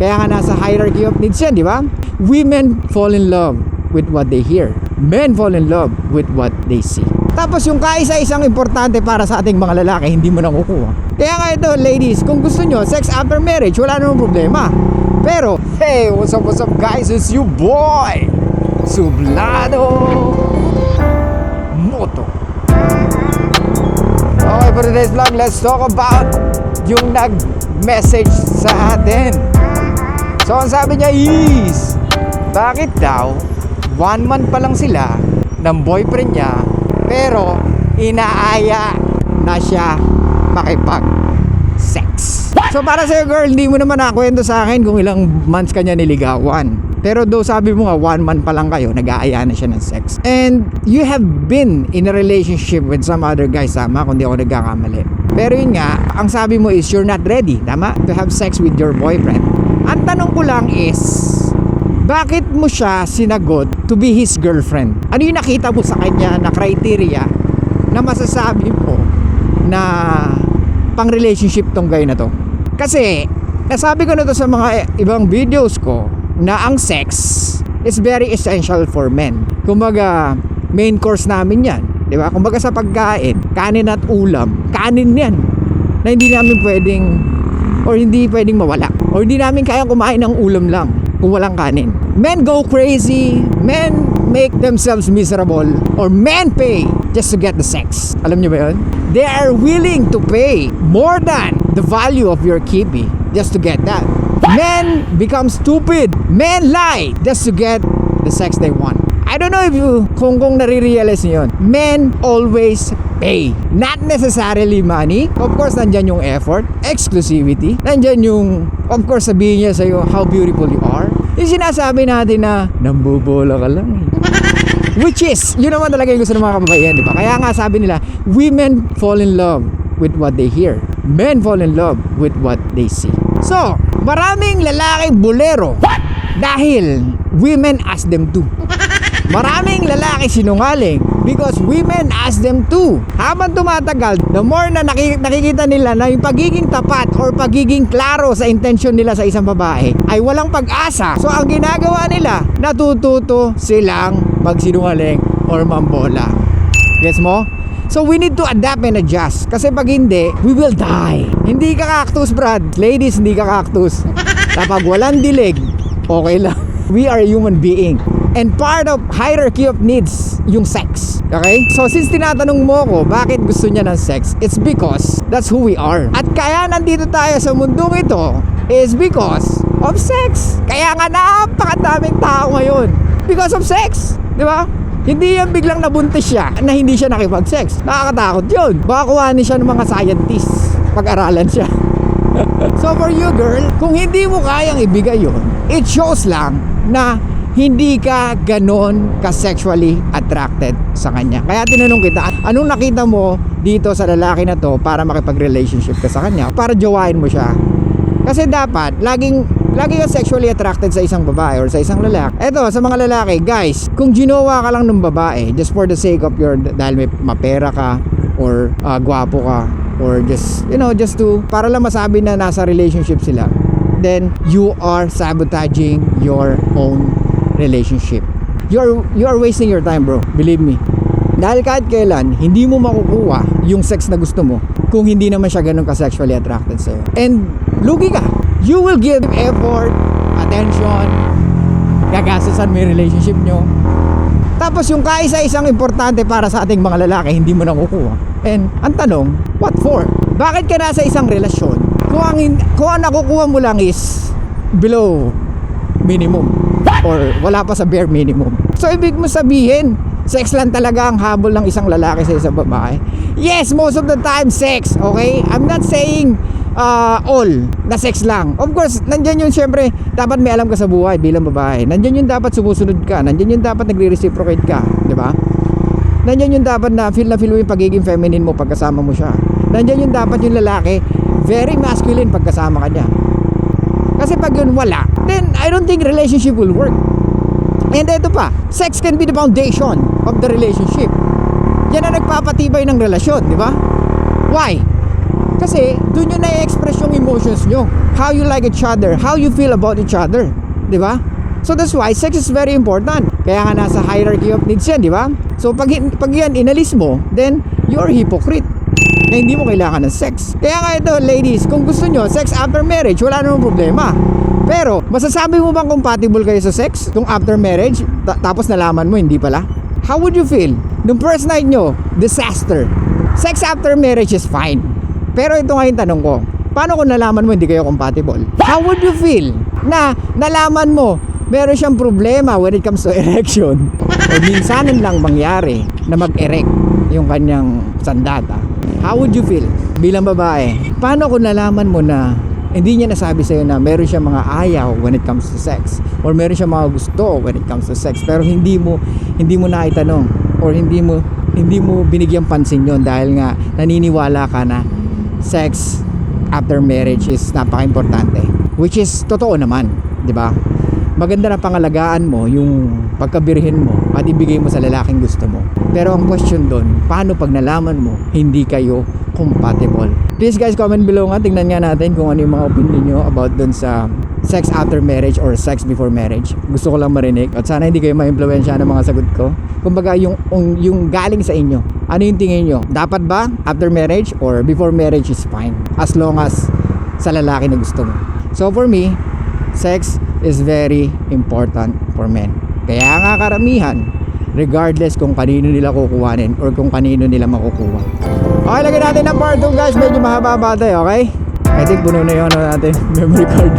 Kaya nga nasa hierarchy of needs yan, di ba? Women fall in love with what they hear. Men fall in love with what they see. Tapos yung kaisa-isang importante para sa ating mga lalaki, hindi mo nakukuha. Kaya nga ito, ladies, kung gusto nyo sex after marriage, wala namang problema. Pero, hey, what's up guys? It's you boy, Sublado Moto. Okay, for today's vlog, let's talk about yung nag-message sa atin. So, ang sabi niya is, bakit daw 1 month pa lang sila ng boyfriend niya, pero inaaya na siya makipag-sex. So para sa'yo girl, hindi mo naman nakakwento sa akin kung ilang months kanya niligawan. Pero do sabi mo nga 1 month pa lang kayo, nag-aaya na siya ng sex. And you have been in a relationship with some other guys, tama? Kung di ako nagkakamali. Pero yun nga, ang sabi mo is you're not ready, tama? To have sex with your boyfriend. Ang tanong ko lang is, bakit mo siya sinagot to be his girlfriend? Ano yung nakita mo sa kanya na criteria na masasabi mo na pang relationship tong guy na to? Kasi nasabi ko na to sa mga ibang videos ko na ang sex is very essential for men. Kumbaga main course namin yan, di ba? Kumbaga sa pagkain, kanin at ulam, kanin yan na hindi namin pwedeng or hindi pwedeng mawala, or hindi namin kayang kumain ng ulam lang kung walang kanin. Men go crazy, men make themselves miserable, or men pay just to get the sex. Alam niyo ba yun? They are willing to pay more than the value of your kibi just to get that. Men become stupid, men lie just to get the sex they want. I don't know if you kung nare-realize niyo yun. Men always pay. Not necessarily money. Of course, nandyan yung effort, exclusivity. Nandyan yung, of course, sabihin niya sa'yo how beautiful you are. Yung sinasabi natin na nambobola ka lang eh. Which is, yun naman talaga yung gusto ng mga kababaihan, di ba? Kaya nga sabi nila, women fall in love with what they hear. Men fall in love with what they see. So, maraming lalaking bolero dahil women ask them to. Maraming lalaki sinungaling because women ask them to. Habang tumatagal, the more na nakikita nila na yung pagiging tapat or pagiging klaro sa intention nila sa isang babae ay walang pag-asa. So ang ginagawa nila, natututo silang magsinungaling or mambola. Gets mo? So we need to adapt and adjust. Kasi pag hindi, we will die. Hindi ka cactus, Brad. Ladies, hindi ka cactus. Kapag walang dilig, okay lang. We are a human being. And part of hierarchy of needs, yung sex. Okay? So since tinatanong mo ko, bakit gusto niya ng sex? It's because that's who we are. At kaya nandito tayo sa mundong ito is because of sex. Kaya nga napakadaming tao ngayon because of sex. Di ba? Hindi yan biglang nabuntis siya na hindi siya nakipag-sex. Nakakatakot yun. Baka kuhanin siya ng mga scientists. Pag-aralan siya. So for you girl, kung hindi mo kayang ibigay yun, it shows lang na hindi ka ganon ka-sexually attracted sa kanya. Kaya tinanong kita, anong nakita mo dito sa lalaki na to para makipag-relationship ka sa kanya? Para jowain mo siya. Kasi dapat, lagi ka sexually attracted sa isang babae or sa isang lalaki. Eto, sa mga lalaki, guys, kung ginawa ka lang ng babae just for the sake of your, dahil may mapera ka or gwapo ka or just, you know, just to, para lang masabi na nasa relationship sila, then you are sabotaging your own relationship. You are wasting your time, bro. Believe me. Dahil kahit kailan, hindi mo makukuha yung sex na gusto mo kung hindi naman siya ganun ka-sexually attracted sa'yo. And lugi ka. You will give effort, attention, gagastusan mo yung relationship nyo. Tapos yung kaisa-isang importante para sa ating mga lalaki, hindi mo nakukuha. And ang tanong, what for? Bakit ka nasa isang relasyon kung ang nakukuha mo lang is below minimum or wala pa sa bare minimum? So ibig mo sabihin, sex lang talaga ang habol ng isang lalaki sa isang babae? Yes, most of the time sex, okay? I'm not saying all na sex lang. Of course, nandyan yung syempre dapat may alam ka sa buhay bilang babae. Nandyan yung dapat sumusunod ka. Nandyan yung dapat nagre-reciprocate ka, di ba? Nandyan yung dapat na feel mo yung pagiging feminine mo pagkasama mo siya. Nandyan yung dapat yung lalaki very masculine pagkasama ka niya. Kasi pag yun wala, then I don't think relationship will work. And ito pa, sex can be the foundation of the relationship. Yan ang nagpapatibay ng relasyon, di ba? Why? Kasi doon nyo na-express yung emotions nyo. How you like each other, how you feel about each other. Di ba? So that's why sex is very important. Kaya nga nasa hierarchy of needs yan, di ba? So pag yan inalis mo, then you're a hypocrite. Na hindi mo kailangan ng sex. Kaya nga ito, ladies, kung gusto nyo, sex after marriage, wala namang problema. Pero, masasabi mo bang compatible kayo sa sex? Kung after marriage, tapos nalaman mo, hindi pala? How would you feel? Nung first night nyo, disaster. Sex after marriage is fine. Pero ito nga yung tanong ko, paano kung nalaman mo hindi kayo compatible? How would you feel na nalaman mo meron siyang problema when it comes to erection? O minsanan lang mangyari na mag-erect yung kanyang sandata. How would you feel bilang babae? Paano kung nalaman mo na hindi niya nasabi sa'yo na meron siyang mga ayaw when it comes to sex, or meron siyang mga gusto when it comes to sex, pero hindi mo naitanong, or hindi mo binigyang pansin yon dahil nga naniniwala ka na sex after marriage is napaka-importante, which is totoo naman, di ba? Maganda na pangalagaan mo yung pagkabirhin mo at ibigay mo sa lalaking gusto mo. Pero ang question doon, paano pag nalaman mo hindi kayo compatible? Please guys, comment below nga, tingnan nga natin kung ano yung mga opinion nyo about doon sa sex after marriage or sex before marriage. Gusto ko lang marinig at sana hindi kayo ma-impluwensya ng mga sagot ko. Kumbaga yung galing sa inyo, ano yung tingin nyo? Dapat ba after marriage or before marriage is fine, as long as sa lalaki na gusto mo? So for me, sex is very important for men. Kaya nga karamihan, regardless kung kanino nila kukuhanin or kung kanino nila makukuha. Okay, lagyan natin ng part 2 guys. Medyo mahaba-haba tayo, okay? I think puno na yung ano natin, memory card.